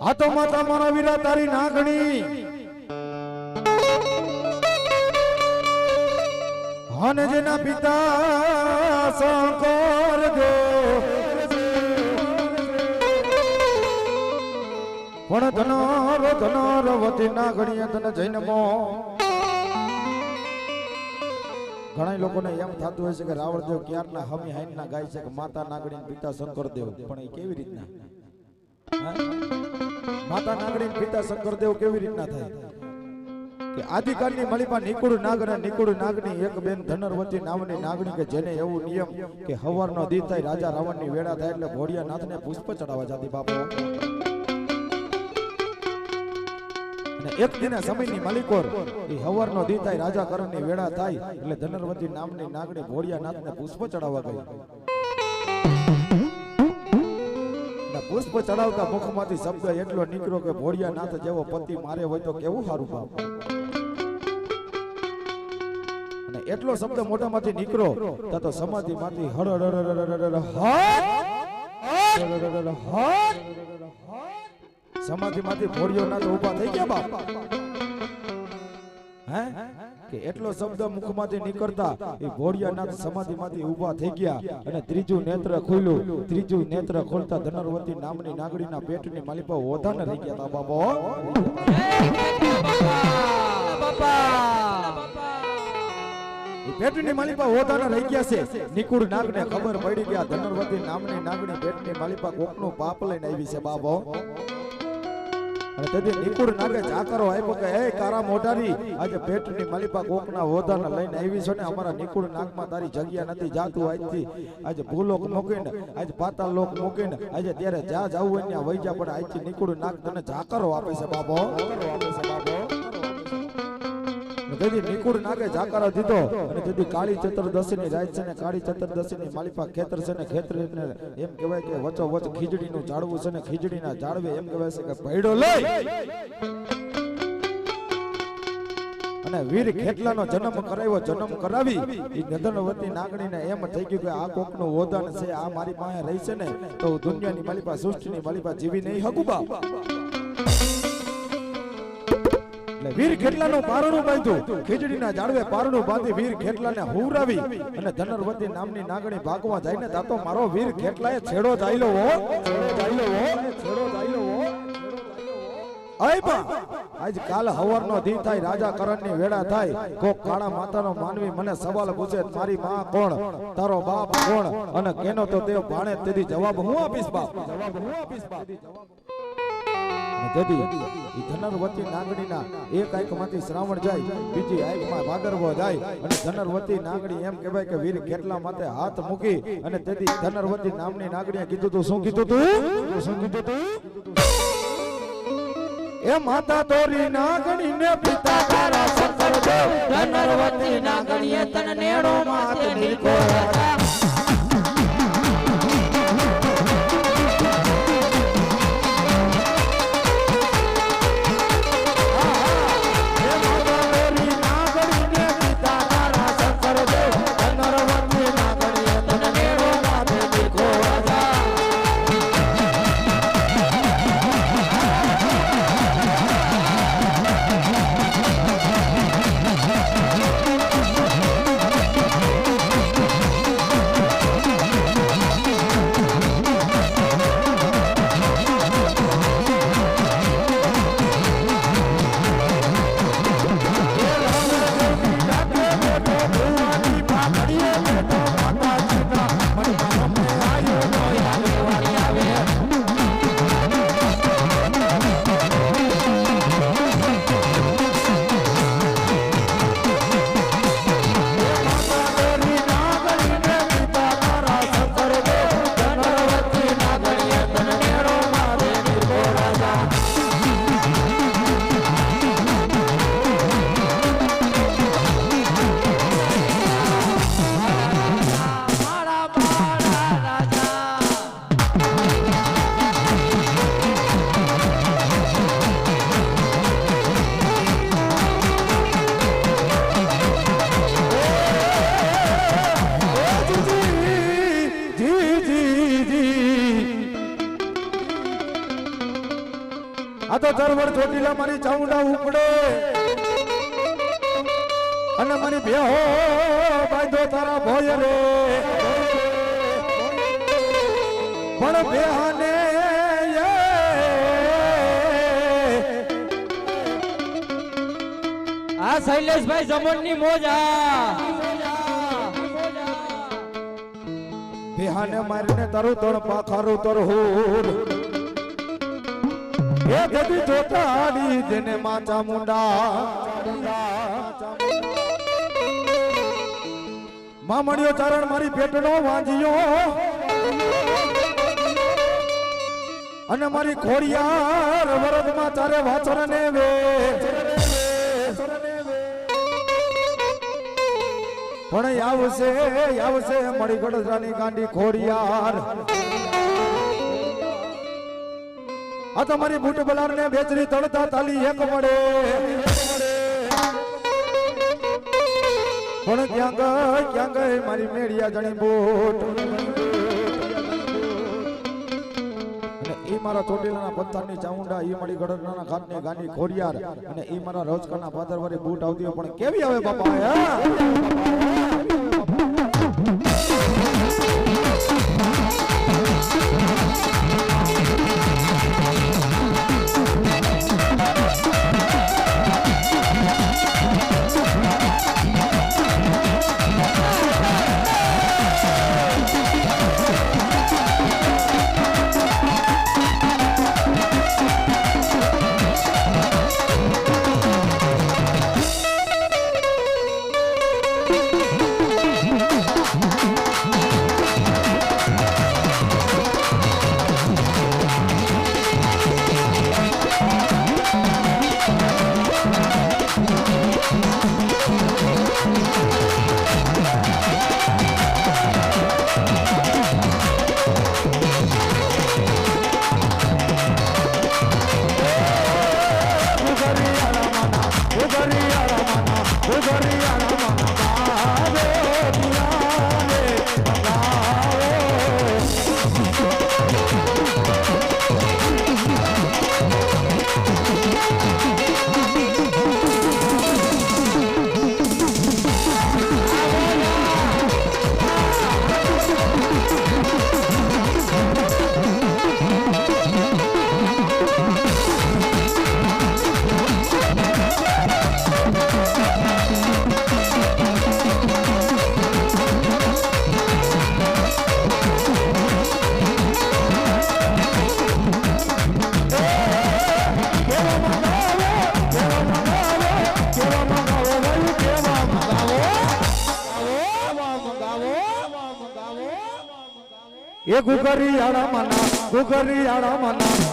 આ તો માતા મારા વીરા તારી નાગણી અને જેના પિતા શંકર દેવ પણ ધનર વતી નાગણીએ તને જન્મો. ઘણા લોકોને એમ થતું હોય છે કે રાવણદેવ ક્યારના હમી હાઈના ગાય છે કે માતા નાગણી પિતા શંકરદેવ, પણ એ કેવી રીતના માતા નાગણી પિતા શંકરદેવ કેવી રીતના થાય કે આદિકાળની મળીમાં નિકુળ નાગ અને નિકુળ નાગની એક બેન ધનરવતી નામની નાગણી કે જેને એવું નિયમ કે હવારનો દી થાય રાજા રાવણની વેળા થાય એટલે ભોળિયાનાથને પુષ્પ ચડાવવા જાતી બાપો. એક દિને સમયની માલિકોર એ હવારનો દી થાય રાજા કરણની વેળા થાય એટલે ધનરવતી નામની નાગણી ભોળિયાનાથને પુષ્પ ચડાવવા ગઈ. પુષ્પ ચડાવતા મુખમાંથી શબ્દ એટલો નીકળ્યો કે ભોળિયાનાથ જેવો પતિ મારે હોય તો કેવું સારું બાપ. અને એટલો શબ્દ મોઢામાંથી નીકળ્યો તો સમાધિમાંથી સમાધિમાંથી ભોળિયાનાથ ઊભા થઈ ગયા બાપ. હે કે એટલો શબ્દ મુખમાંથી નીકળતા એ ભોળિયાનાથ સમાધિમાંથી ઊભા થઈ ગયા અને ત્રીજું નેત્ર ખુલ્યું. ત્રીજું નેત્ર ખોલતા ધનરવતી નામની નાગણીના પેટની માલિપા ઓધાને રહી ગયા હતા બાપો. પેટની માલિપા ઓધાને રહી ગયા છે. નિકુળ નાગને ખબર પડી ગયા ધનરવતી નામની નાગણી પેટની માલિપા કોકનું પાપ લઈને આવી છે બાપો. અને તેથી નિકુળ નાગે ચાકરો આપ્યો કે એ કારા મોઢારી આજે પેટની માલિપા કોકના ઓધાને લઈને આવી છો ને અમારા નિકુળ નાગમાં તારી જગ્યા નથી જાતું. આજથી આજે ભૂલોક મૂકીને આજે પાતાળ લોક મૂકીને આજે ત્યારે જ્યાં જવું હોય ત્યાં વહી જા, પણ આજથી નિકુળ નાગ તને ચાકરો આપે છે બાપો. તેથી નિકુળ નાગે જાકારો દીધો અને તેથી કાળી ચતુર્દશીની રાત છે ને કાળી ચતુર્દશીની માલિપા ખેતર છે ને ખેતરને એમ કહેવાય કે વચો વચ ખીજડીનું ઝાડવું છે ને ખીજડીના ઝાડવે એમ કહેવાય છે કે ભૈડો લઈ અને વીર ખેટલાનો જન્મ કરાવ્યો. જન્મ કરાવી એ ધનરવતી નાગણીને એમ થઈ ગયું કે આ કોકનું ઓદાન છે, આ મારી પાસે રહી છે ને તો દુનિયાની માલિપા સૃષ્ટિની માલિપા જીવી નહીં હકું બા. વીર ખેટલાનું પારણું બાંધ્યું. ખીજડીના ઝાડવે પારણું બાંધી વીર ખેટલાને હુરાવી અને ધનરવતી નામની નાગણી ભાગવા જાય ને તાતો મારો વીર ખેટલાએ છેડો જાયલો હો, છેડો જાયલો હો, છેડો જાયલો હો. આય બા આજ કાલ હવારનો દી થાય રાજા કરણની વેળા થાય કોક કાળા માતાનો માનવી મને સવાલ પૂછે મારી માં કોણ, તારો બાપ કોણ અને કેનો તો તે ભાણે તેથી જવાબ હું આપીશ બાપ, જવાબ હું આપીશ બાપ. તેથી ઈ ધનરવતી નાગણીના એક આંખમાંથી શ્રાવણ જાય, બીજી આંખમાં ભાદરવો જાય અને ધનરવતી નાગણી એમ કહેવાય કે વીર ખેટલા માથે હાથ મૂકી અને તેથી ધનરવતી નામની નાગણીએ કીધું તું શું કીધું તું, શું કીધું તું? એ માતા તોરી નાગણીને પિતા તારા શંકરદેવ ધનરવતી નાગણીએ તને નેડો માથે નીકો હતા. આ તો ચરવડ ચોટીલા મારી ચાઉંડા ઉપડે અને મારી બેહો બાંધો તારા ભોય રે પણ બેહાને આ શૈલેષભાઈ જમણની મોજા બેહાને મારીને તારું તણ પાખારું તરહુર એ ગદી જોતાડી જેને માચા મુંડા મામણિયો ચારણ મારી પેટનો વાંજિયો અને મારી ખોડિયાર વરદમાં ચારે વાછરને વે પણ આવશે મળી ગડજરાની ગાંડી ખોડિયાર આ તમારી બૂટ બલાર ને બેચરી તળતા તાલી એક મળે પણ ક્યાં ગઈ મારી મેળિયા જણી બૂટ અને એ મારા ચોટીલાના પથ્થરની ચામુંડા એ મારી ગડરના ઘાટની ગાંડી ખોડિયાર અને એ મારા રોજકાના પાદરવાળી બૂટ આવતી હોય પણ કેવી આવે બાપા એ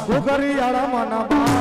ગુગરિયાળા માના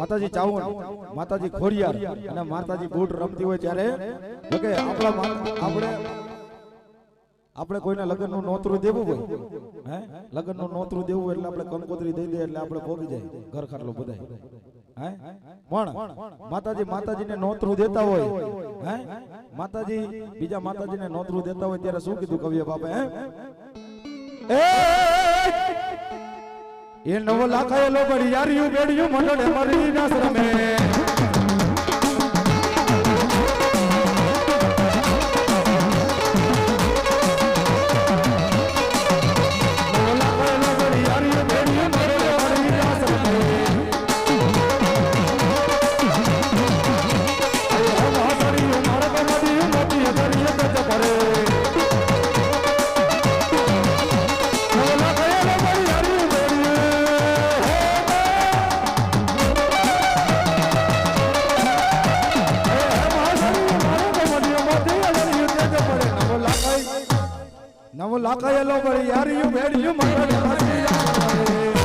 માતાજી ચાવણ, માતાજી ખોડિયાર અને માતાજી બૂટ રમતી હોય ત્યારે કે આપણે કોઈને લગ્નનું નોતરું દેવું હોય, હે લગ્નનું નોતરું દેવું હોય એટલે આપણે કંકોત્રી દઈ દે એટલે આપણે ભોગી જાય ઘર ખાટલો બધાય, હે પણ માતાજીને નોતરું દેતા હોય, હે માતાજી બીજા માતાજીને નોતરું દેતા હોય ત્યારે શું કીધું કવિએ બાપા, હે એ નવો લાખાયેલો બળિયારિયું બેડિયું મંડળે મરી નાસ રમે નવો લાખાયેલો બળિયારિયું બેડિયું મંડળે મરી નાસ રમે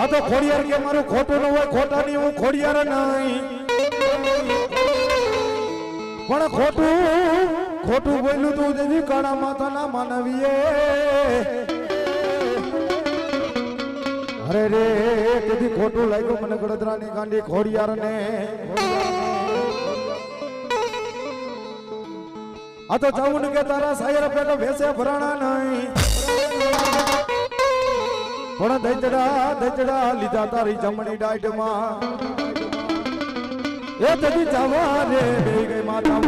આ તો ખોડિયાર કે મારું ખોટું ન હોય, ખોટાની હું ખોડિયાર નહીં, પણ ખોટું બોલ્યું તું જેથી કાળા માથાના માનવીએ અરે રે તેથી ખોટું લાગ્યું મને ગળદરાની ગાંડી ખોડિયાર ને આ તો ચાવું કે તારા સાયર પેટો ભેસે ભરાણા નહીં પણ દૈતડા લીધા તારી જમણી ડાઈટમાં એ તદી જવા રે ગઈ માતા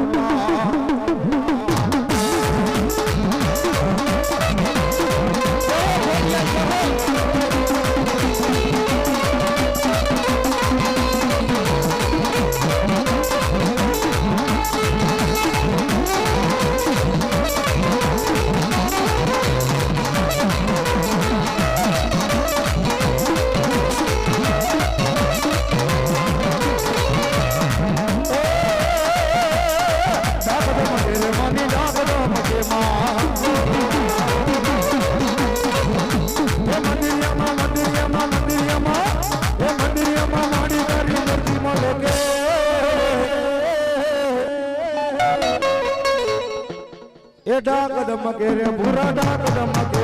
એ ડાક ધમકે રે ભૂરા ડાક ધમકે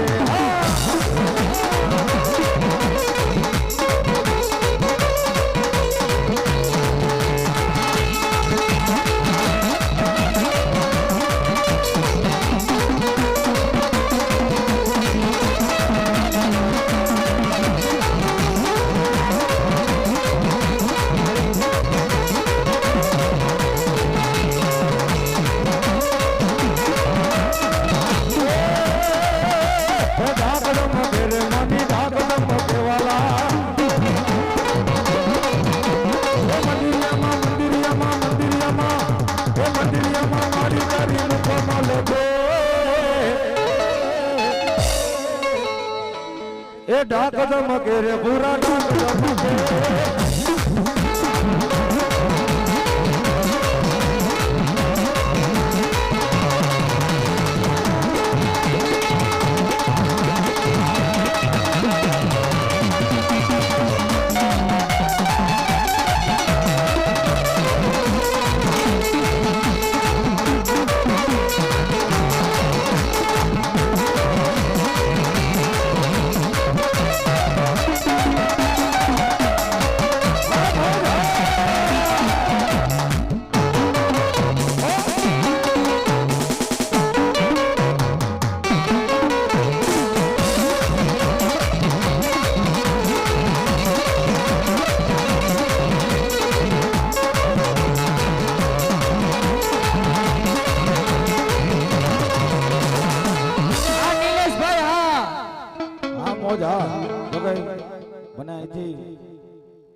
એ ડાક ધમકે રે ભૂરા ડાક ધમકે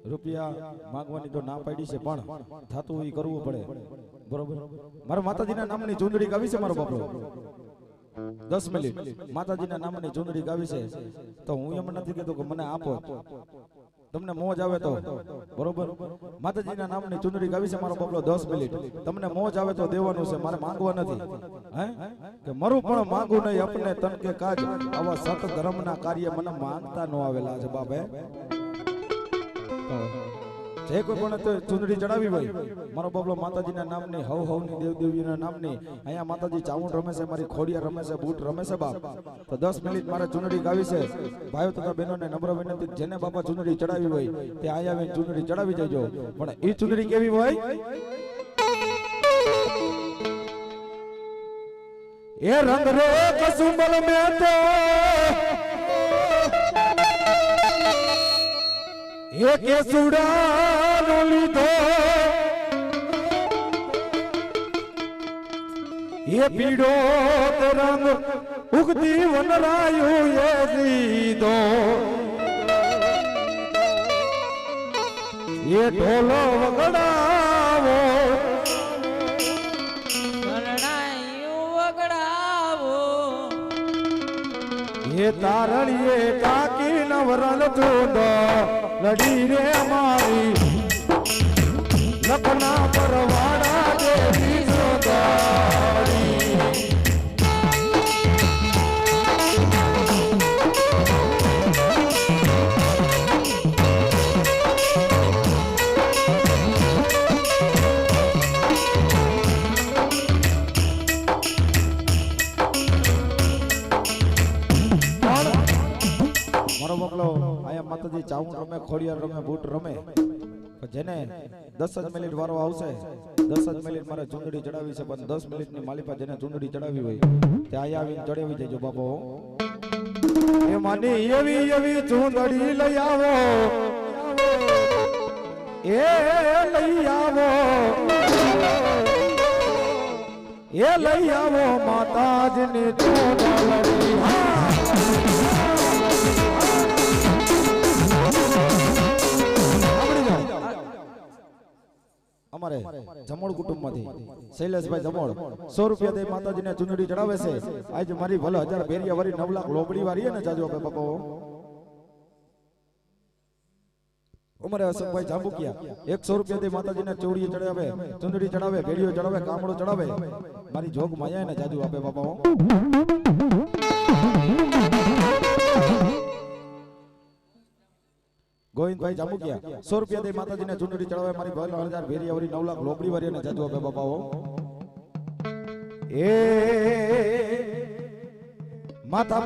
રૂપિયા માંગવાની તો ના પાડી છે પણ થાતું એ કરવું પડે બરોબર મારા માતાજીના નામની ચૂંદડી ગાવી છે મારો બાપરો 10 મિનિટ માતાજીના નામની ચૂંદડી ગાવી છે તો હું એમ નથી કહેતો કે મને આપો તમને મોજ આવે તો બરોબર માતાજીના નામની ચૂંદડી ગાવી છે મારો બાપલો 10 મિનિટ તમને મોજ આવે તો દેવાનું છે મારે માંગવા નથી હે કે મારું પણ માંગું નહીં આપને તન કે કાજ આવા સત ધર્મના કાર્ય મને માંગતા ન આવેલા છે બાપે જે કોઈ પણ ચૂંદડી ચડાવી હોય મારો બાબલો માતાજીના નામની હવની દેવદેવીના નામની અહીંયા માતાજી ચાવણ રમે છે મારી ખોડિયા રમે છે બૂટ રમે છે બાપ તો 10 મિનિટ મારે ચૂંદડી ગાવી છે ભાઈઓ તથા બહેનોને નમ્ર વિનંતી જેને બાપા ચૂંદડી ચડાવી હોય તે અહીંયા આવીને ચૂંદડી ચડાવી જજો પણ એ ચૂંદડી કેવી હોય એ રંગ રે કસુંબલ મે તો એ કેસુડા લીધો એ પીડો રંગ ઉગતી વનરાયું એ લીધો એ ઢોલો વગડાવો એ તારણીએ કાકી નવરલ ચૂંદો લડી રે મારી લખના પરવાડા દેવી સોદારી મારો બકલો આયા માતાજી ચાવણ રમે ખોડિયાર રમે બૂટ રમે જેને 10 જ મિનિટ વારો આવશે 10 જ મિનિટ મારે ચૂંદડી ચડાવી છે પણ 10 મિનિટની માલિપા જેને ચૂંદડી ચડાવી હોય તે આયા આવીને ચડાવી દેજો બાપો એ માની એવી એવી ચૂંદડી લઈ આવો એ લઈ આવો એ લઈ આવો માતાજીની ચૂંદડી અમારે જમોડ કુટુંબમાંથી શૈલેષભાઈ જમોડ 100 રૂપિયા દે માતાજીને ચૂંદડી ચડાવે છે આજ મારી ભલે 1000 ભેરિયા વાળી 9 લાખ લોબડી વાળી ને જાજો આપે બાપો અમારે અશોકભાઈ જાંબુકિયા 100 રૂપિયા દે માતાજીને ચોડીએ ચડાવે ચૂંદડી ચડાવે ભેડિયો ચડાવે કામડો ચડાવે મારી જોગ માયા ને જાજો આપે બાપો ગોવિંદભાઈ જાંબુકિયા 100 રૂપિયા દે માતાજીને ચૂંદડી ચડાવે મારી ભલે 1000 ભેરિયા વાળી 9 લાખ લોબડી વાળી ને જાજો આપે બાપાઓ એ માતા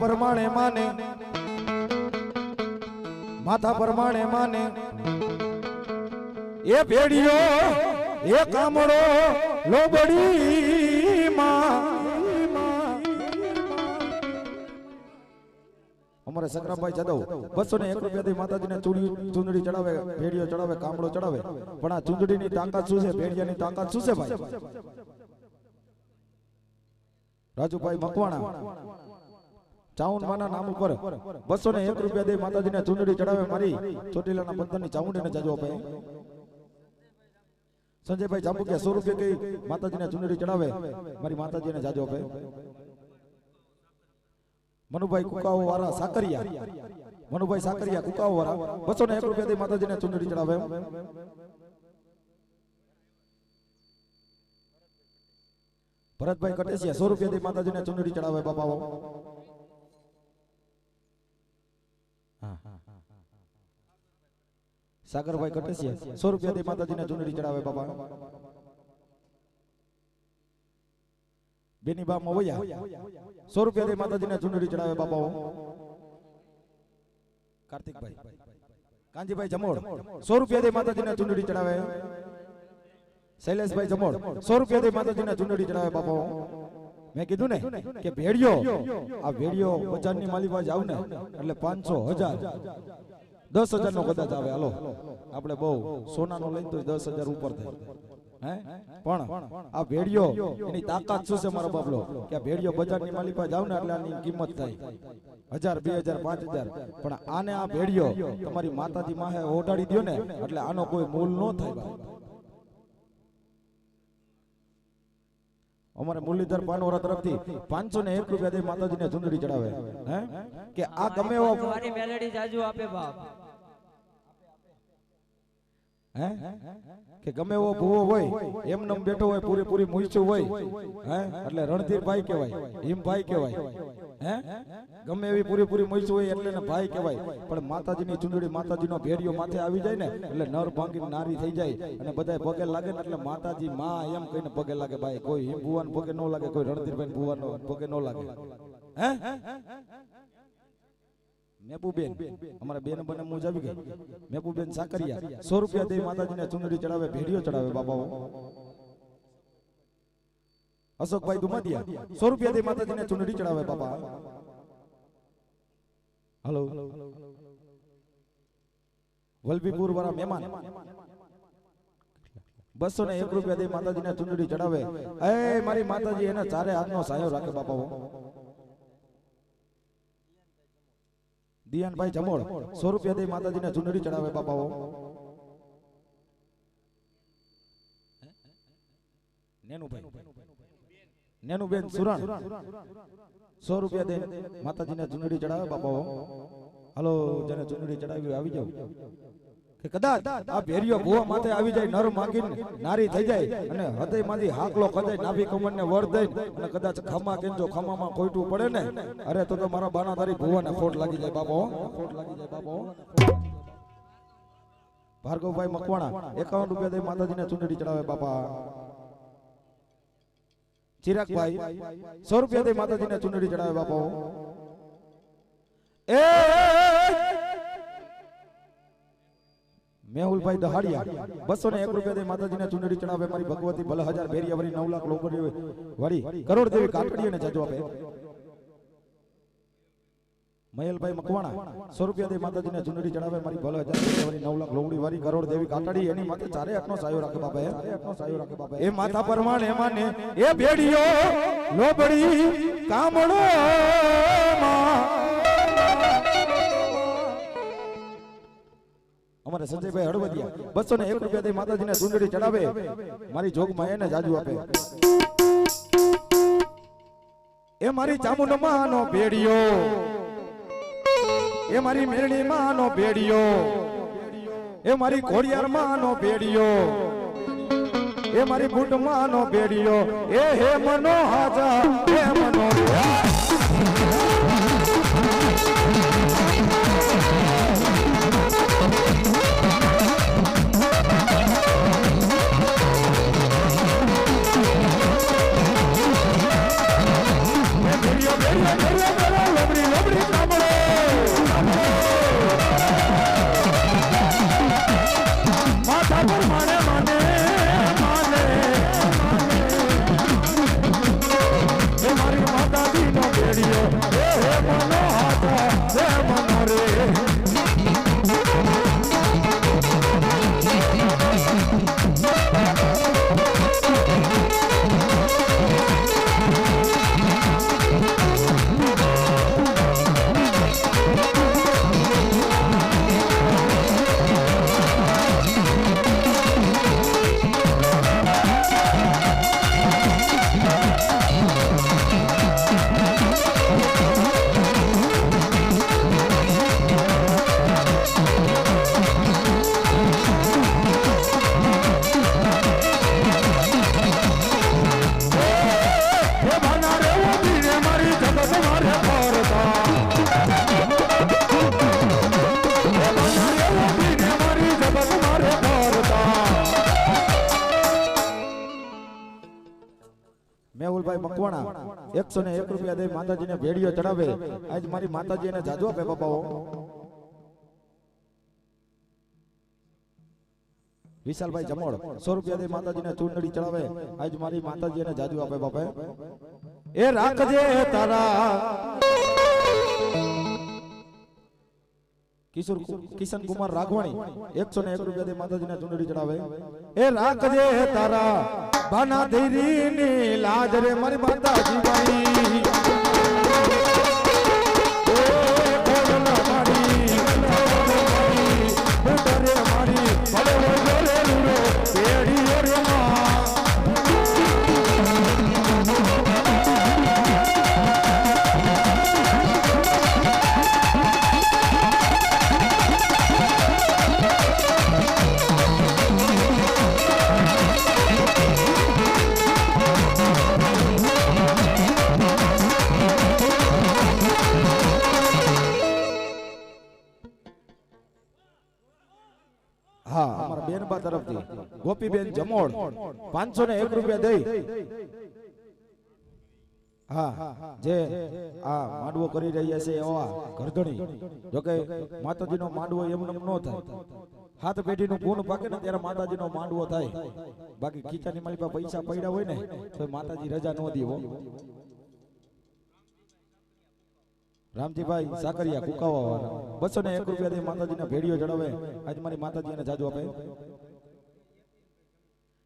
પરમાણે માને એ ભેડિયો એ કામડો લોબડી માં અમારે સંગ્રામભાઈ જાદવ 201 રૂપિયાથી માતાજીને ચૂંદડી ચડાવે ભેડિયો ચડાવે કામડો ચડાવે પણ આ ચૂંદડીની તાકાત શું છે ભેડિયાની તાકાત શું છે ભાઈ રાજુભાઈ મકવાણા ચાઉંડમાના નામ ઉપર 201 રૂપિયા દે માતાજીને ચૂંદડી ચડાવે મારી ચોટીલાના બંધનની ચાઉંડીને જાજો આપે સંજયભાઈ જાંબુકિયા 100 રૂપિયા કઈ માતાજીને ચૂંદડી ચડાવે મારી માતાજીને જાજો આપે મનુભાઈ કુકાઓ વાળા સાકરિયા કુકાઓ વાળા 201 રૂપિયા દે માતાજીને ચૂંદડી ચડાવે ભરતભાઈ કટેસિયા 100 રૂપિયા દે માતાજીને ચૂંદડી ચડાવે બાપાઓ સાગરભાઈ કટેસિયા 100 રૂપિયા દે માતાજીને ચૂંદડી ચડાવે બાપા બેની બા મવૈયા 100 રૂપિયા દે માતાજીને ચૂંદડી ચડાવે બાપાઓ કાર્તિકભાઈ કાંજીભાઈ જમોડ 100 રૂપિયા દે માતાજીને ચૂંદડી ચડાવે શૈલેષભાઈ જમોડ 100 રૂપિયા દે માતાજીને ચૂંદડી ચડાવે બાપાઓ મેં કીધું ને કે ભેડિયો આ ભેડિયો બજારની માલિપા જાવ ને એટલે 500 1000 10,000 નો કદાચ આવે હાલો આપણે બહુ સોનાનો લઈને તો 10,000 ઉપર થાય હે પણ આ ભેડિયો એની તાકાત શું છે મારો બાબલો કે આ ભેડિયો બજારની માલી પાસે જાવ ને એટલે આની કિંમત થાય 1000 2000 5000 પણ આને આ ભેડિયો તમારી માતાજી માહે ઓઢાડી દ્યો ને એટલે આનો કોઈ મૂલ ન થાય ભાઈ અમારે મુરલીધર પાનોરા તરફથી 501 રૂપિયા દે માતાજીને ચુંદડી ચડાવે હે કે આ ગમે એવો મારી મેલેડી જાજુ આપે બાપ હે કે ગમે એવો ભૂવો હોય એમનેમ બેઠો હોય પૂરેપૂરી મૂછું હોય હે એટલે રણધીર ભાઈ કહેવાય હિમ ભાઈ કહેવાય હે ગમે એવી પૂરેપૂરી મૂછું હોય એટલે ને ભાઈ કહેવાય પણ માતાજીની ચુંદડી માતાજીનો ભેડિયો માથે આવી જાય ને એટલે નર ભાંગીને નારી થઈ જાય અને બધાય પગે લાગે ને એટલે માતાજી માં એમ કહીને પગે લાગે ભાઈ કોઈ હિમ ભુવાન પગે ન લાગે કોઈ રણધીરભાઈ ભુવાનો પગે ન લાગે હે મેપુબેન અમારા બે નંબર મુજ આવી ગઈ મેપુબેન સાકરિયા 100 રૂપિયા દે માતાજીને ચુંદડી ચડાવે ભેડિયો ચડાવે બાબાઓ અશોકભાઈ દુમાદિયા 100 રૂપિયા દે માતાજીને ચુંદડી ચડાવે બાબા હાલો વલભીપુર વાળા મહેમાન 201 રૂપિયા દે માતાજીને ચુંદડી ચડાવે એ મારી માતાજી એના ચારે હાથનો સાયો રાખે બાપાઓ દિયાનભાઈ જમોળ 100 રૂપિયા દે માતાજીને ચુંદડી ચડાવે બાપાઓ નેનુબેન સુરણ 100 રૂપિયા દે માતાજીને ચુંદડી ચડાવે બાપાઓ હાલો જેને ચુંદડી ચડાવી આવી જાવ કે કદાચ આ ભેરિયો ભુવા માથે આવી જાય નર માગીને નારી થઈ જાય અને હૃદયમાંથી હાકલો કદાચ નાભી કમરને વર દઈને અને કદાચ ખમા કેંજો ખમામાં કોઈટું પડે ને અરે તો મારા બાનાધારી ભુવાને ખોટ લાગી જાય બાપો ખોટ લાગી જાય બાપો ભાર્ગવભાઈ મકવાણા 51 રૂપિયા દે માતાજીને ચુંદડી ચડાવે બાપા ચિરાગભાઈ 100 રૂપિયા દે માતાજીને ચુંદડી ચડાવે બાપો એ મેહુલભાઈ દહાડિયા 201 રૂપિયા દે માતાજીને ચુંદડી ચડાવે મારી ભગવતી ભલે 1000 ભેરિયા વરી 9 લાખ લોકો વળી કરોડ દેવી કાકડીને જાજો આપે મહેલભાઈ મકવાણા 100 રૂપિયા દે માતાજીને ચુંદડી ચડાવે મારી ભલે 1000 ભેરિયા વરી 9 લાખ લોગડી વારી કરોડ દેવી કાકડી એની માથે ચારે હાથનો સાયો રાખે બાપા એ માથા પરમાણે માને એ ભેડિયો લોબડી કામણો અમારે સંજયભાઈ હળવદિયા 201 રૂપિયા દે માતાજીને ચુંદડી ચડાવે મારી જોગમાં એને જાજુ આપે એ મારી ચામુંડમાનો ભેડિયો એ મારી મેરણી માનો ભેડિયો એ મારી ખોડિયાર માનો ભેડિયો એ મારી બુટ માનો ભેડિયો એ હે મનો હાજા હે મનો મેહુલભાઈ મકવાણા 101 રૂપિયા દે માતાજીને ભેડિયો ચડાવે આજ મારી માતાજી એને જાજો આપે બાપાઓ વિશાલભાઈ જમોળ 100 રૂપિયા દે માતાજીને ચૂંદડી ચડાવે આજ મારી માતાજી એને જાજુ આપે બાપા એ રાખજે તારા કિશન કુમાર રાઘવાણી 101 રૂપિયા દે માતાજીને ચુંદડી ચડાવે એ રાખજે તારા બાના ધીરીની લાજ રે મારી માતાજી મારી હા અમારા બેનબા તરફથી ગોપીબેન જમોડ 501 રૂપિયા દઈ હા જે આ માંડવો કરી રહ્યા છે એવા ગરધણી જોકે માતાજીનો માંડવો એમને ન થાય હાથ પેઢીનું ગુણ પાકે ને ત્યારે માતાજીનો માંડવો થાય બાકી ખીચાની મારી પાસે પૈસા પડ્યા હોય ને તો માતાજી રજા ન દેવો રામજીભાઈ સાકરિયા કુકાવા વાળા 201 રૂપિયા દે માતાજીના ભેડિયો ચડાવે આજ મારી માતાજીને જાદુ આપે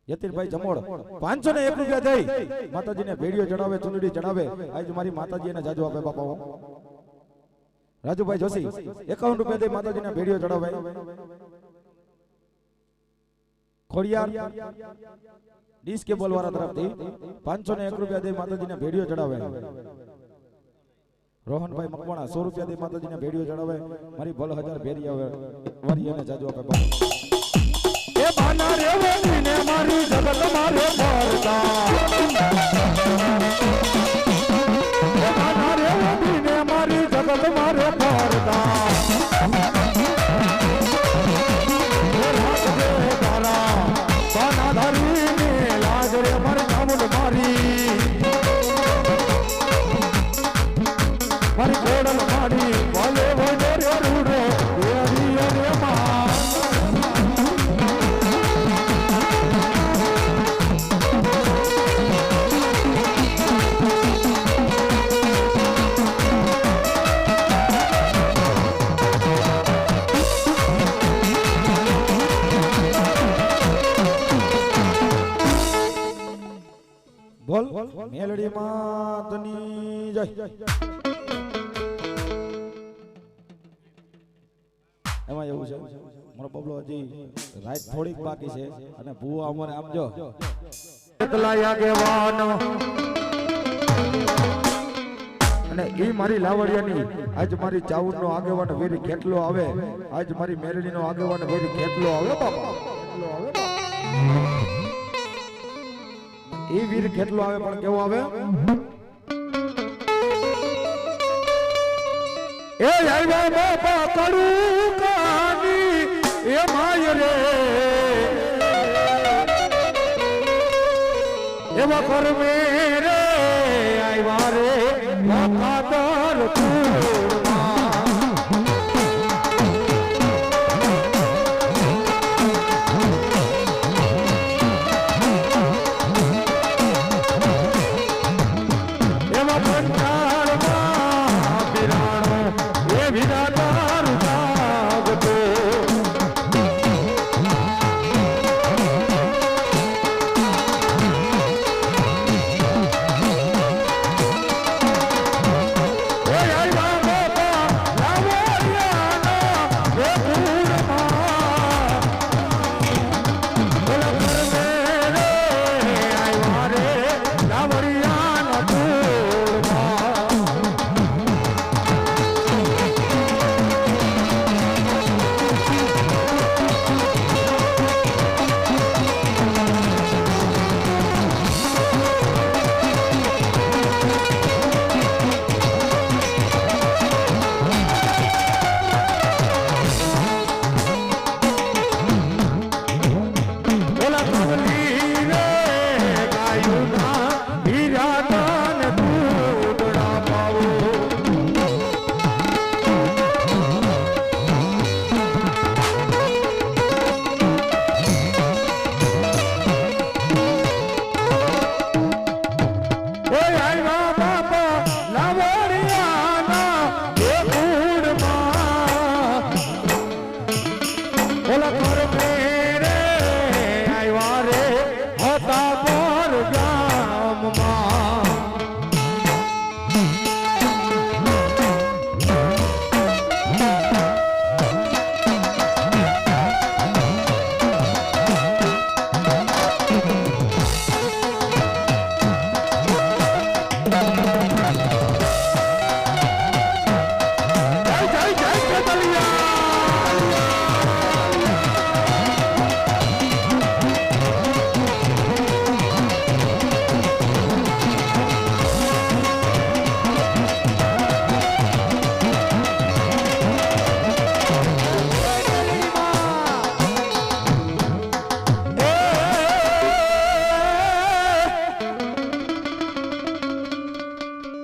યતીનભાઈ જમોડ 501 રૂપિયા દઈ માતાજીને ભેડિયો ચડાવે ચુંદડી ચડાવે આજ મારી માતાજીને જાદુ આપે બાપા રાજુભાઈ જોશી 51 રૂપિયા દઈ માતાજીને ભેડિયો ચડાવે ખોડિયાર ડીશ કેબલ વાળા તરફથી 501 રૂપિયા દઈ માતાજીને ભેડિયો ચડાવે રોહનભાઈ મકવાણા 100 રૂપિયા દે માતાજીને ભેડિયો ચડાવે મારી ભલ 1000 ભેરી આવે વરી એને જાજુ આપે બાપા એ બાના રે વણીને મારી જગત મારે ભરતા એ બાના રે વણીને મારી જગત મારે ભરતા એ લાજ રે તારા બાના ધરીને લાજ રે મારી નામુલ મારી મારી કોડલ માડી વાલે વડે રે રૂડો એરી રે માં બોલ મેલડી માતની જય એમાં એવું છે મારો બબલો હજી રાત થોડીક બાકી છે અને ભૂવા અમારે આમ જો એકલા આગેવાન અને ઈ મારી લાવડિયાની આજ મારી ચાઉરનો આગેવાન વીર કેટલો આવે આજ મારી મેરડીનો આગેવાન વીર કેટલો આવે બાપા ઈ વીર કેટલો આવે પણ કેવો આવે એ આવ્યા બાપા કડું કાની એ માય રે એવા કરમે રે આવ્યા રે વખાતર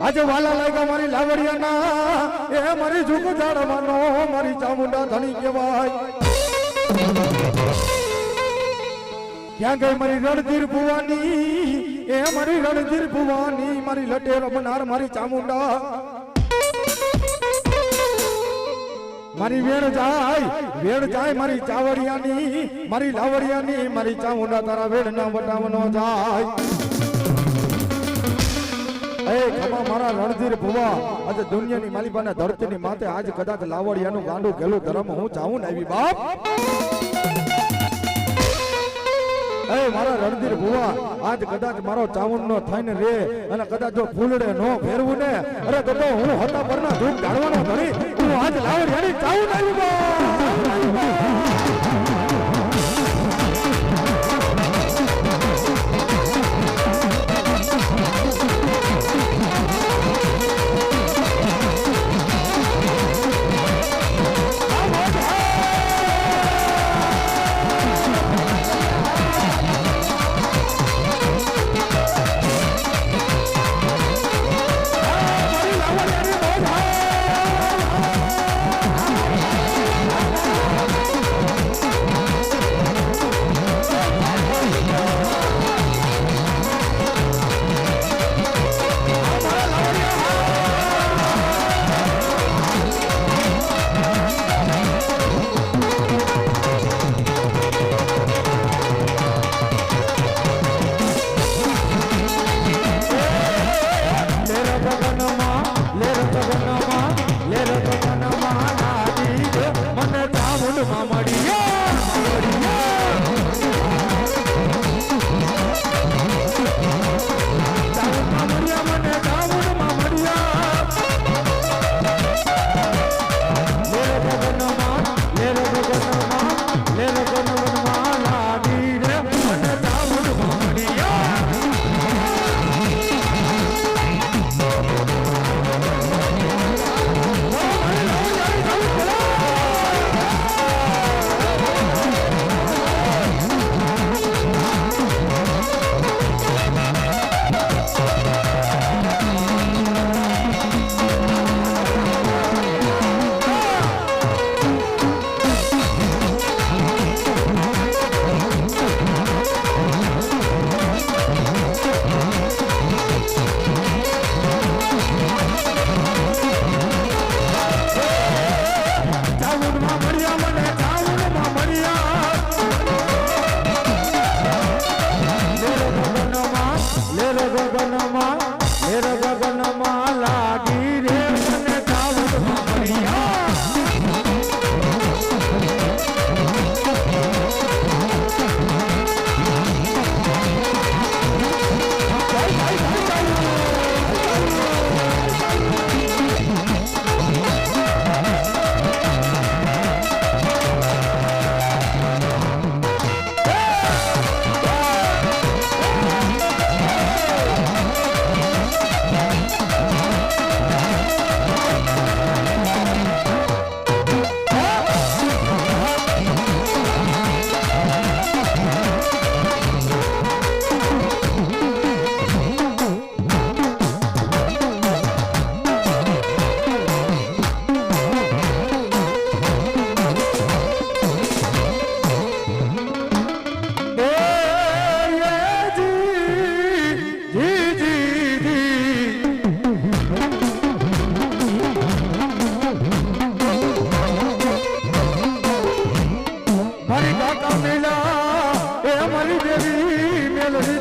આજે વાલા લાગ્યા મારી લાવડિયાના એ મારી ઝુક જાડવાનો મારી ચામુંડા ધણી કહેવાય ક્યાં ગઈ મારી રણધીર ભુવાની એ મારી રણધીર ભુવાની મારી લટેર બનાર મારી ચામુંડા મારી વેણ જાય મારી ચાવડિયાની મારી લાવડિયાની મારી ચામુંડા તારા વેણ ના વટાવનો જાય એ ખમા મારા રણધીર ભુવા આજે દુનિયાની માલિબાના ધરતીની માથે આજ કદાચ લાવડિયાનું ગાંડું ગેલું ધર્મ હું ચાહું ને આવી બાપ એ મારા રણધીર ભુવા આજ કદાચ મારો ચાવણ નો થઈને રે અને કદાચ જો ફૂલડે નો ફેરવું ને અરે તો હું હતા પરના ધૂપ ઢાળવાનો ધણી હું આજ લાવડિયાની ચાહું ને આવી બાપ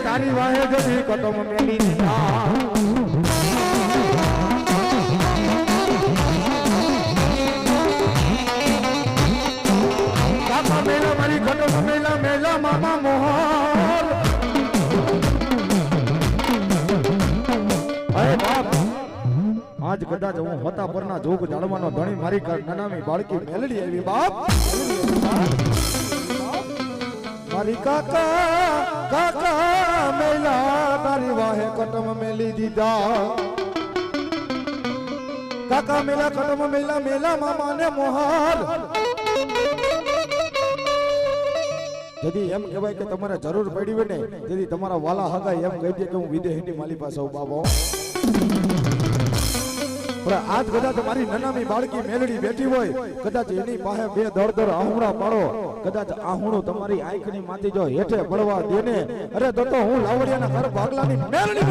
તારી વાહે જતી કટમ મેલી દીધા કાકા મેલા મારી કટમ મેલા મેલા મામા મોહર અરે બાપ આજ કદાચ હું હોતા પરના જોગ જાળવાનો ધણી મારી નાનામી બાળકી મેલડી આવી બાપ મારી કાકા મેલા તારી વાહે કટમ મેલી દીધા કાકા મેલા કટમ મેલા મેલા મામા ને મોહર જદી એમ કહેવાય કે તમારે જરૂર પડી હોય ને જદી તમારા વાલા હગા એમ કહી દે કે હું વિદેહીની માલી પાસે ઉભા પણ આજ કદાચ મારી નનામી બાળકી મેલડી બેઠી હોય, કદાચ એની પાસે બે દળદર આહુડા પાડો, કદાચ આહુડું તમારી આંખની માંથી જો હેઠે પડવા દે ને, અરે તો હું લાવડિયાના ઘર ભાગલાની મેલડી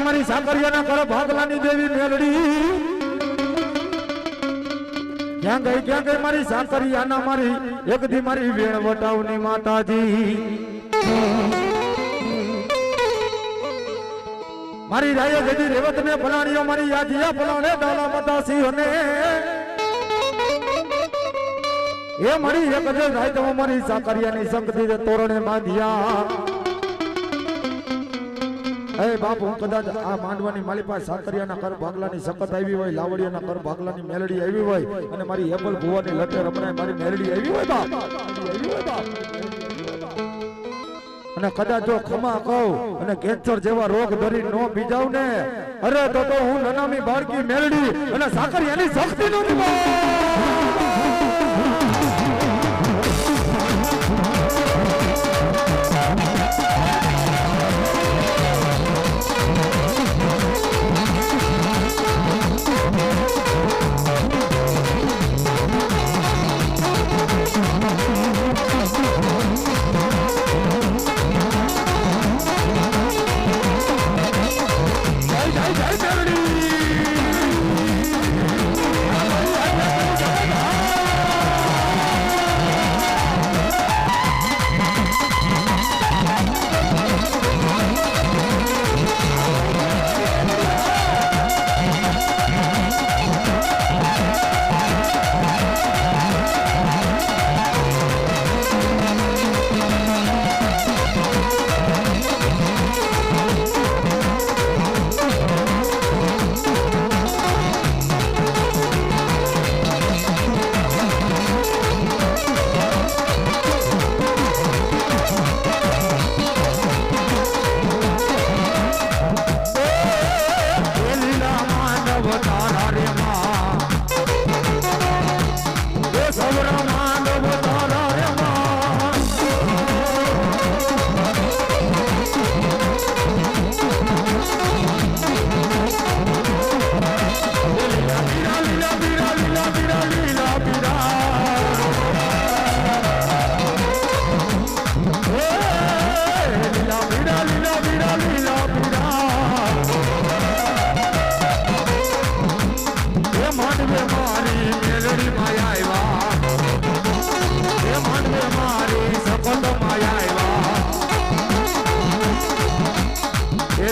મારી સાકરિયાના ઘર ભાગલાની દેવી મેલડી ક્યાં ગઈ મારી સાકરિયાના મારી એક દી મારી વેણ વટાવની માતાજી મારી રાય ગજી રેવત ને ફલાણીઓ મારી યાદિયા ફલાણે દાલા બતાસી અને એ મારી એક જ રાત મારી સાકરિયાની શક્તિ તોરણે બાંધ્યા એ બાપ હું કદાચ આ માંડવાની મારી પાસે સાકરિયાના ઘર ભાગલાની સખત આવી હોય, લાવડિયાના ઘર ભાગલાની મેલડી આવી હોય અને મારી એપલ ભુવાની લટે રમણાય મારી મેલડી આવી હોય બાપ, અને કદાચ જો ખમા કહું અને કેન્સર જેવા રોગ ધરી નો બીજાવ ને, અરે તો હું નનામી બાળકી મેલડી અને સાકરિયાની શક્તિ નો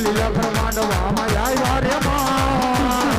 લીલા માંડવા માં આવ્યા રે માં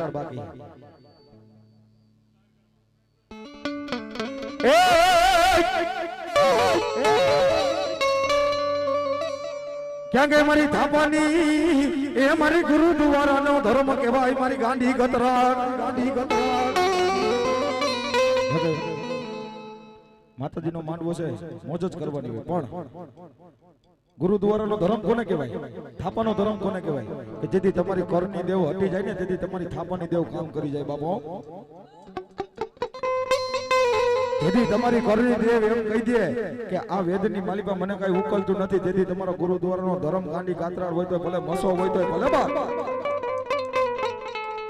જાત્રા બાકી ક્યાં ગઈ મારી થાપાની એ મારી ગુરુ દ્વારાનો ધર્મ કહેવાય મારી ગાંધી ગતરાટ માતાજીનો માંડવો છે મોજ જ કરવાની હોય પણ ગુરુદ્વારાનો ધર્મ કોને કહેવાય થાપાનો ધર્મ કોને કહેવાય કે જેથી તમારી કરની દેવ હટી જાય ને તેથી તમારી થાપાની દેવ કામ કરી જાય બાપો જેથી તમારી કરની દેવ એમ કહી દે કે આ વેદની માલિકા મને કઈ ઉકલતું નથી જેથી તમારો ગુરુદ્વારાનો ધર્મ ગાંડી કાતરાળ હોય તો ભલે મસો હોય તો ભલે બા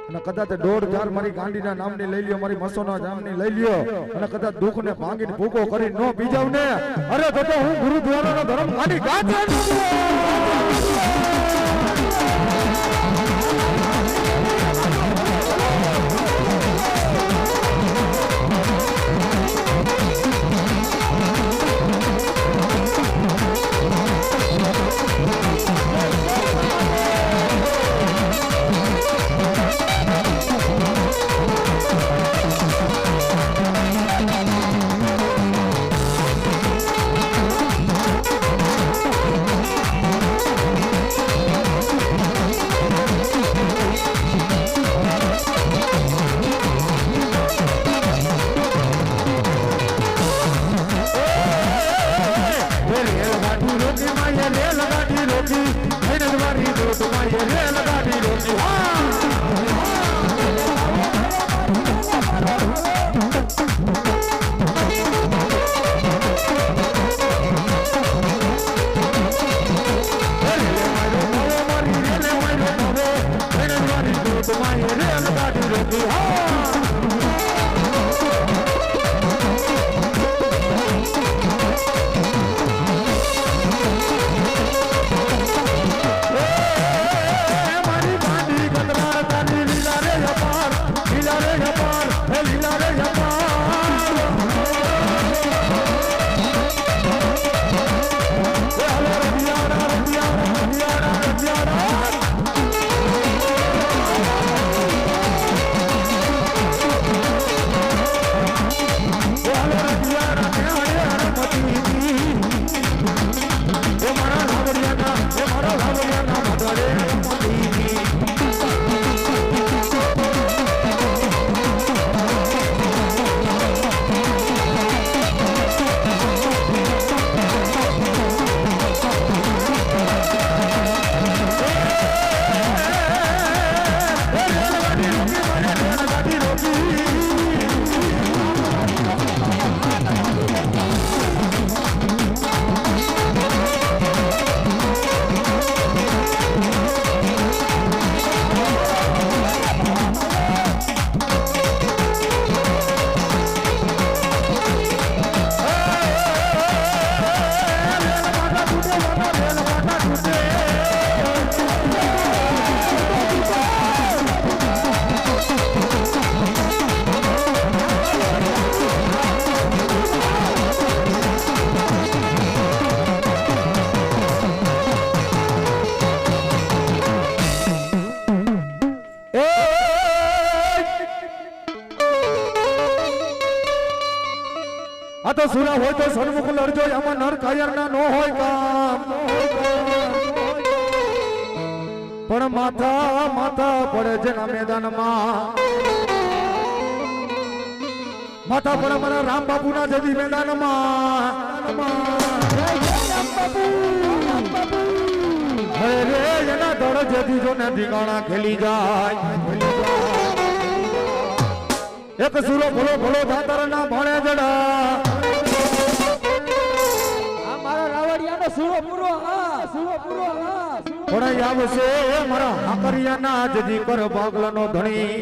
અને કદાચ 1.5 મારી ગાંડીના નામની લઈ લ્યો મારી મસોના નામની લઈ લ્યો અને કદાચ દુઃખને ભાંગીને ભૂકો કરી નો બીજાવ ને અરે તો હું ગુરુદ્વારાનો ધર્મ ગાંડી કાતરાળ આ તો સુરા હોય તો સન્મુખ લડજો આમાં નર કાયર ના નો હોય કામ પણ માથા માથા પડે છે ના મેદાનમાં માથા પડે મારા રામ બાપુ ના જદી મેદાનમાં હરે રે એના દળ જદી જો ને ધીગાણા ખેલી જાય એક સુરો ભલો ભલો દાતર ના ભણે જડા સુરો પૂરો પણ આવશે મારા હાકરિયાના જજી પર બાગલાનો ધણી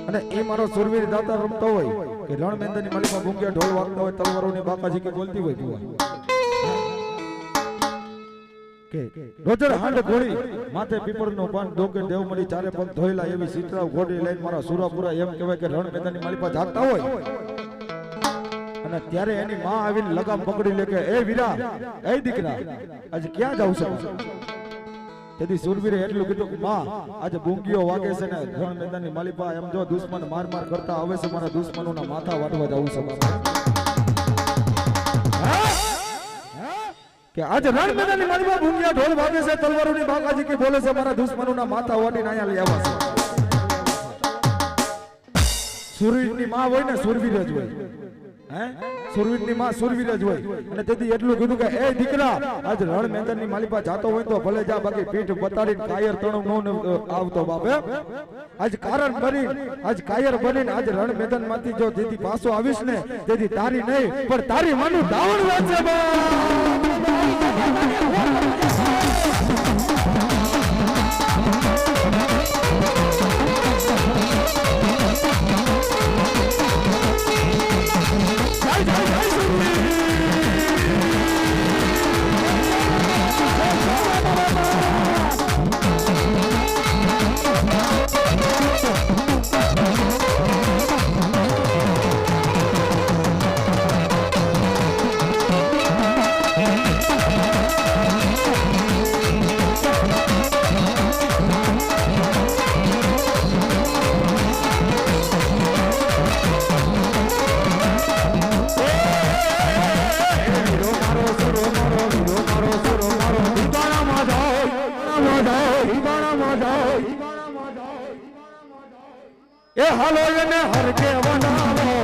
અને એ મારો સુરવીર દાતા રમતો હોય કે રણમેંદરની માલિકા ભૂંગ્યા ઢોલ વાગતા હોય તલવારોની બાકાજી કે બોલતી હોય તું કે રોજર હાંડ ઘોડી માથે પીપળનો પાન ડોકે દેવમળી ચારે પગ ધોઈલા એવી સીતરાવ ઘોડી લઈને મારા સુરાપુરા એમ કહેવાય કે રણમેંદરની માલિકા જાગતા હોય અને ત્યારે એની માં આવીને લગામ પકડી લે કે એ વીરા એ દીકરા આજે ક્યાં જાવ છો તેથી સુરવીરે એટલું કીધું કે માં આજે બુંગીઓ વાગે છે ને રણ મેદાનની માલિપા એમ જો દુશ્મન માર માર કરતા આવે છે મારા દુશ્મનોના માથા વાટવા જવું છે બાપા કે આજે રણ મેદાનની માલિપા બુંગીયા ઢોલ વાગે છે તલવારોની બાકાજી કે બોલે છે મારા દુશ્મનોના માથા વાટીને અહીંયા લઈ આવ્યા છે સુરવીરની માં હોય ને સુરવીર જ હોય સુરવીરની માં સુરવીર જ હોય અને તેથી એટલું કીધું કે એ દીકરા આજ રણ મેદાનની માલિપા જાતો હોય તો ભલે જા બાકી પીઠ બતાડીને કાયર તણું નો આવતો બાપે આજ કારણ બની આજ કાયર બનીને આજ રણ મેદાનમાંથી જો તેથી પાછો આવીશ ને તેથી તારી નહીં પણ તારી માનું દાવણ વાંચે એ હાલો એને હર કે વનાવો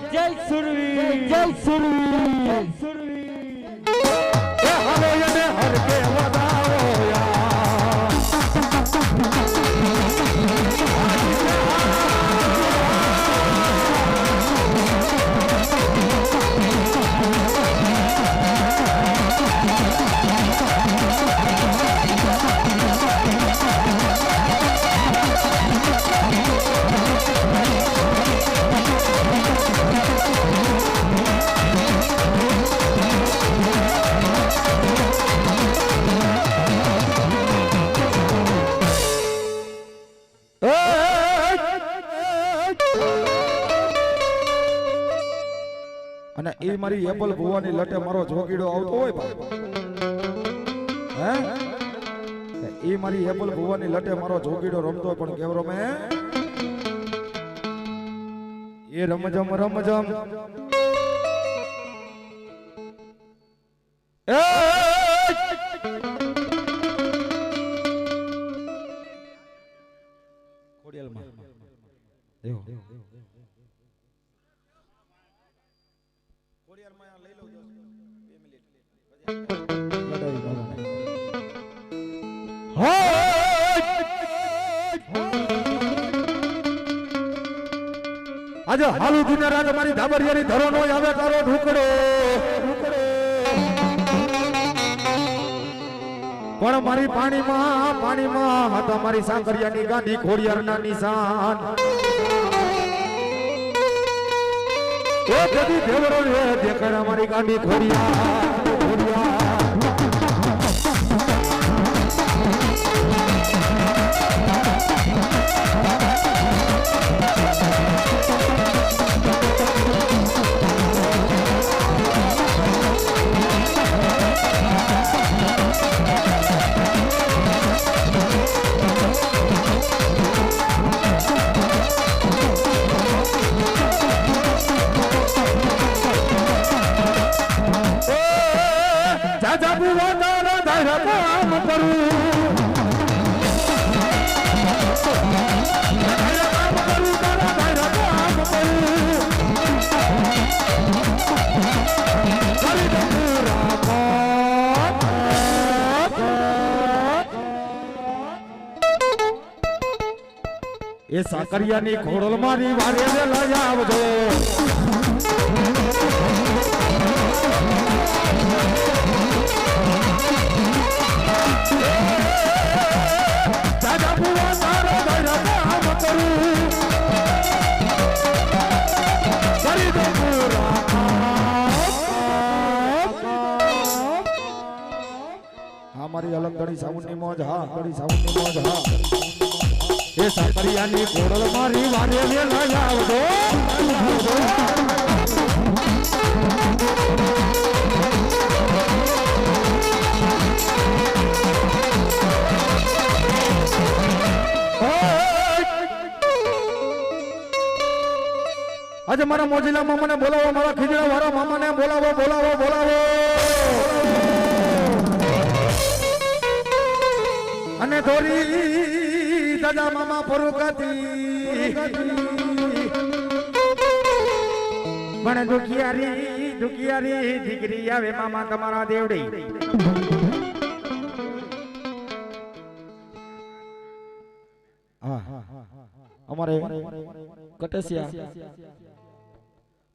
જય સુરવીર જય સુરવીર જય સુરવીર એ હાલો એને હર કે વનાવો અને એ મારી એપલ ભુવાની લટે મારો જોગીડો આવતો હોય હે એ મારી એપલ ભુવાની લટે મારો જોગીડો રમતો હોય પણ કેમ રમે એ રમજમ રમજમ એ ખોડિયાલમાં દેવો આજે હાલુ દિને રાત મારી ધાબરિયાની ધરો નો આવે તારો ઢુકડો પણ મારી પાણીમાં હતા મારી સાંકરિયાની ગાંધી ખોડિયારના નિશાન એ જદી દેવરો રે દેખાણા મારી ગાંધી ખોડિયાર એ સાકરિયાની ખોડલ મારી વારે લઈ આવજો તળી સાઉન્ડની મોજ હા તળી સાઉન્ડની મોજ હા એ સાકરિયાની કોડલ મારી વારે વેલા આવજો આજે મારા મોજીલા મામાને બોલાવો મારા ખીજડા વાળા મામાને બોલાવો બોલાવો બોલાવો અને ધોરી દાદા મામા પરુકતી પણ દુખિયારી દીકરી આવે મામા તમારા દેવડી અમારે કટેસિયા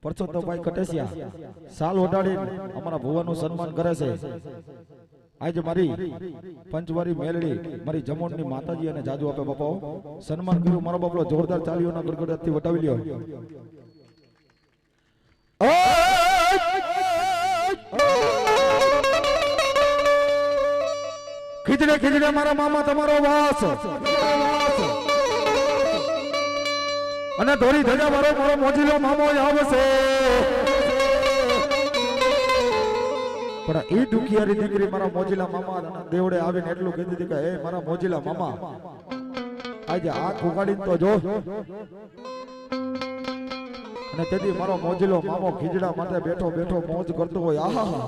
પરસોત્તમભાઈ કટેસિયા સાલ ઓઢાડી અમારા ભુવાનું સન્માન કરે છે આજે મારી પંચવારી મેલડી મારી જમોણની માતાજી અને જાદુ આપે બાપાઓ સન્માન કર્યું મારો બાપલો જોરદાર ચાલીઓના ગડગડાટથી વટાવી લ્યો ખીજડે ખીજડે મારા મામા તમારો વાસ અને ધોરી ધજા મારો મારો મોજીલો મામો આવશે પણ એ દુખિયારી દીકરી મારા મોજીલા મામા દેવડે આવીને એટલું કહી દીધી કે હે મારા મોજીલા મામા આજે આંખ ઉગાડીને તો જો અને તેથી મારો મોજીલો મામો ખીજડા માટે બેઠો બેઠો મોજ કરતો હોય આહા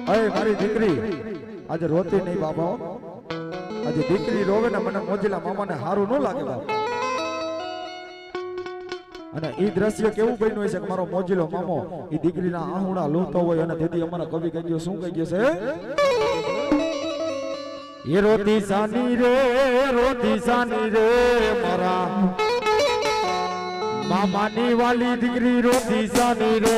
અરે મારી દીકરી આજે રોતી નહીં બાબા આજે દીકરી રોવે ને મને મોજીલા મામાને હારું ન લાગે બાપ અને ઈ દ્રશ્ય કેવું બન્યું હોય છે કે મારો મોજીલો મામો ઈ દીકરીના આહુડા લૂંટતો હોય અને તેથી અમારા કવિ કહી ગયો શું કહી ગયો છે એ રોતી સાની રે મારા મામાની વાલી દીકરી રોતી સાની રે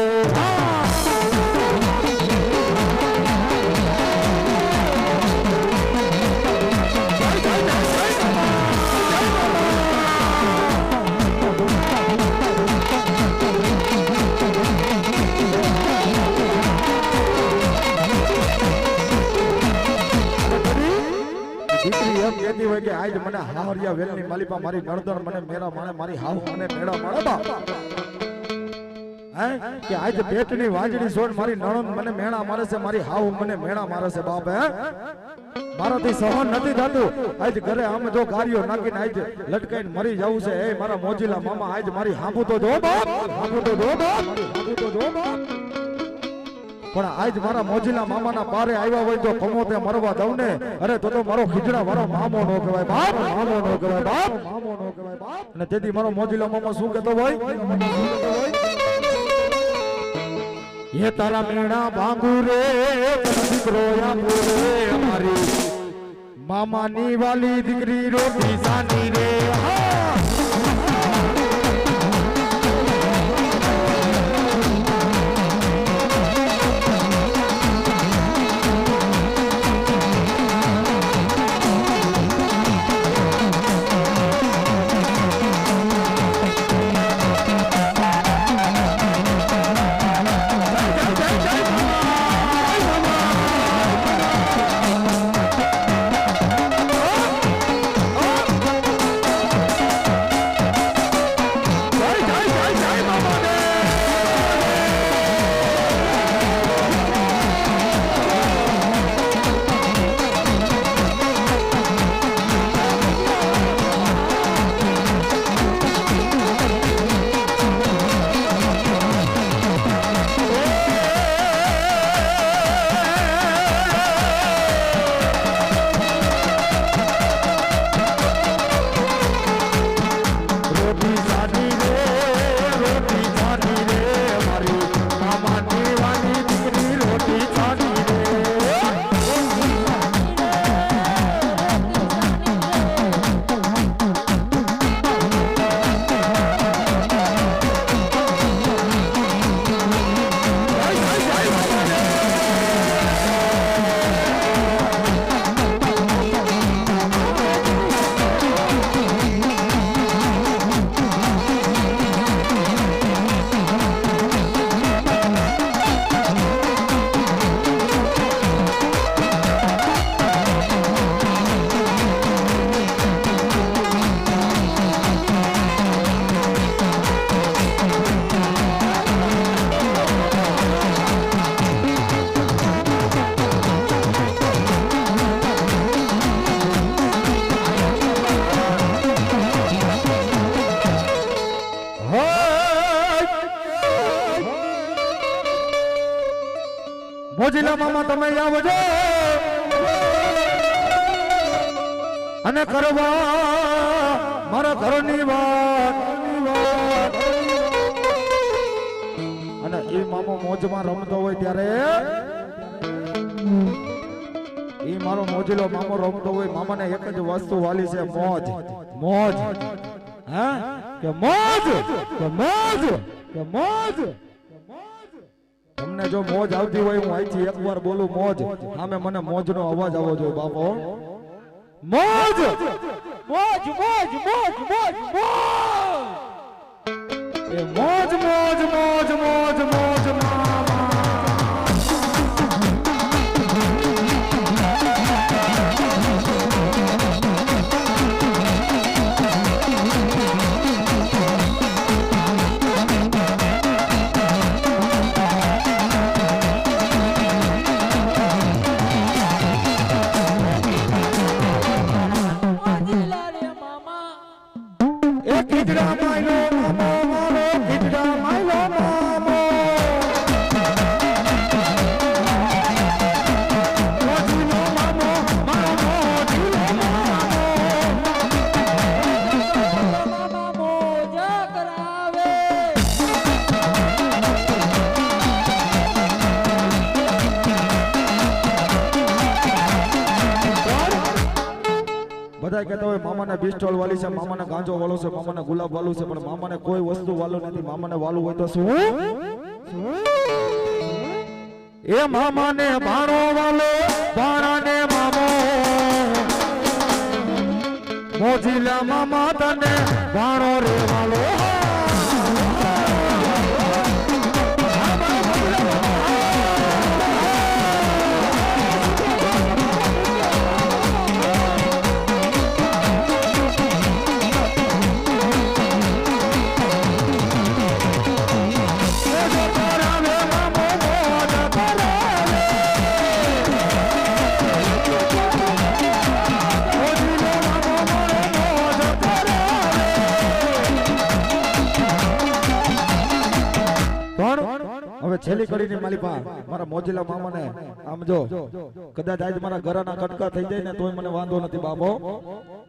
કહેતી હોય કે આજ મને હાવરિયા વેલની માલિપા મારી નણદણ મને મેરા માણે મારી હાવ મને મેળા માણે બાપ હે કે આજ પેટની વાંજડી છોડ મારી નણંદ મને મેળા મારે છે મારી હાવ મને મેળા મારે છે બાપ હે મારાથી સહન નથી થતું આજ ઘરે આમ જો ગાડીઓ નાખીને આજ લટકાઈને મરી જવું છે એ મારા મોજીલા મામા આજ મારી હાંભું તો જો બાપ હાંભું તો જો બાપ હાંભું તો જો બાપ પણ આજ મારા મોજીલા મામાના પારે આવ્યા હોય તો કમોતે મરવા દઉં ને અરે તો મારો ખીજડા મારો મામો નો કહેવાય બાપ મામો નો કહેવાય બાપ મામો નો કહેવાય બાપ અને તેથી મારો મોજીલા મામા શું કહેતો હોય એ તારા મેણા ભાંગુ રે દીકરો આપો રે અમારી મામાની વાલી દીકરી રોટી સાની રે મોજીલા મામા તમે આવજો અને કરવા મારા ઘરની વાત અને એ મામો મોજમાં રમતો હોય ત્યારે એ મારો મોજીલો મામો રમતો હોય મામાને એક જ વસ્તુ વાલી છે મોજ મોજ હા કે મોજ કે મોજ કે મોજ તમને જો મોજ આવતી હોય હું અહીંથી એકવાર બોલું મોજ સામે મને મોજનો અવાજ આવવો જોઈએ બાપો મોજ મોજ મોજ મોજ મોજ મોજ એ મોજ મોજ મોજ મોજ મોજ મામા ખીજડા માયલો મામો મારો ખીજડા માયલો મામો મોજીલો મામો મારો મોજીલો મામો મામા મોજા કરાવે બધા કહેતા હોય મામાને પિસ્તોલ વાલી છે મામાને ગાંજો વાલો છે મામાને ગુલાબ વાલું છે પણ મામાને કોઈ વસ્તુ વાલું નથી મામાને વાલું હોય તો શું એ મામાને ભાણો વાલો ભાણાને મામો મોજીલા મામા તને ભાણો રે વાલો હવે છેલ્લી કડીની માલિપા મારા મોજીલા મામાને આમ જો કદાચ આજ મારા ઘરના કટકા થઈ જાય ને તોય મને વાંધો નથી બાપો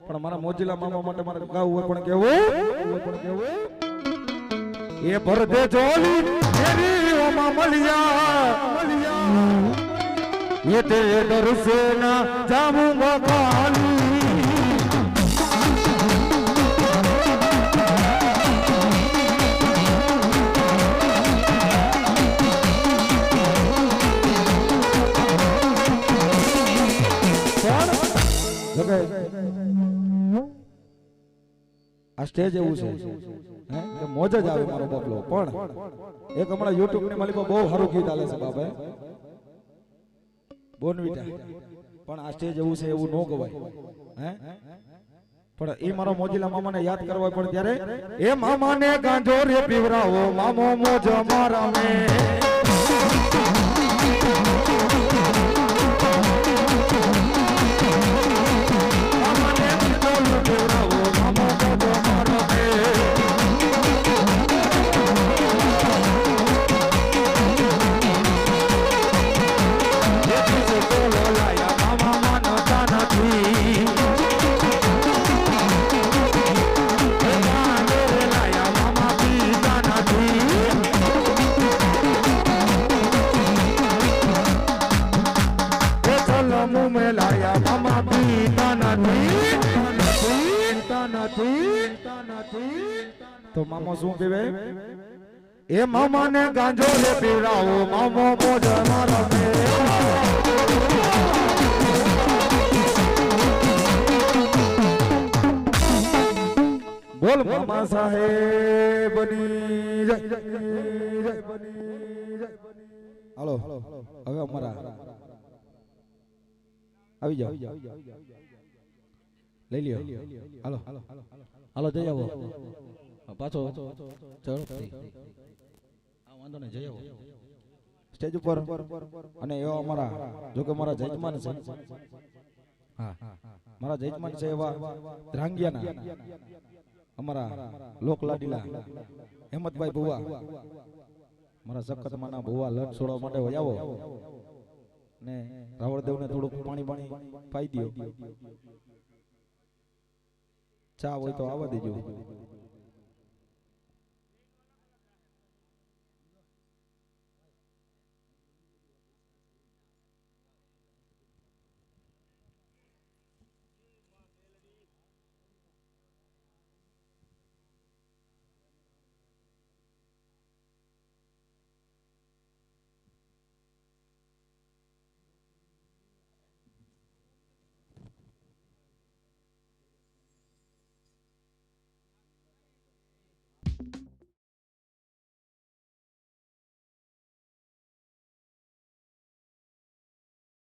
પણ મારા મોજીલા મામા માટે મારે ગાવું હોય પણ કેવું એ ભરદે જોલી મેરી ઓમાં મલિયા ये तेरे डर से ना जाऊंगा खाली આ સ્ટેજ એવું છે કે મોજ જ આવે મારો બાપલો પણ એક હમણાં યુટ્યુબ ની માલિકો બહુ સારું ગીત આલે છે બાપા બોનવીટા પણ આ સ્ટેજ એવું છે એવું ન ગવાય હે પણ એ મારો મોજીલા મામાને યાદ કરવા પણ ત્યારે એ મામાને ગાંજો રે પીવરાવો મામો મોજ મારા મે મામાને ગાંજો પીવરાવો મામો મોજ મારા મે તો મામો શું પીવે એ મામાને ગાંજો રે પીવડાવો મામો મોજ મારા મે બોલ મામા સાહેબ ની જય હાલો હવે અમારા આવી જાઓ લઈ લ્યો હાલો હાલો જઈ આવો પાછો ચલો આ વાંધો ને જઈ આવો સ્ટેજ ઉપર અને એવા અમારા જો કે મારા જજમાન છે હા મારા જજમાન છે એવા ધ્રાંગિયાના અમારા લોકલાડીલા હેમતભાઈ ભુવા મારા સખતમાના ભુવા લટ છોડવા માટે આવો ને રાવળદેવને થોડુંક પાણી પાઈ દો. ચા હોય તો આવવા દેજો.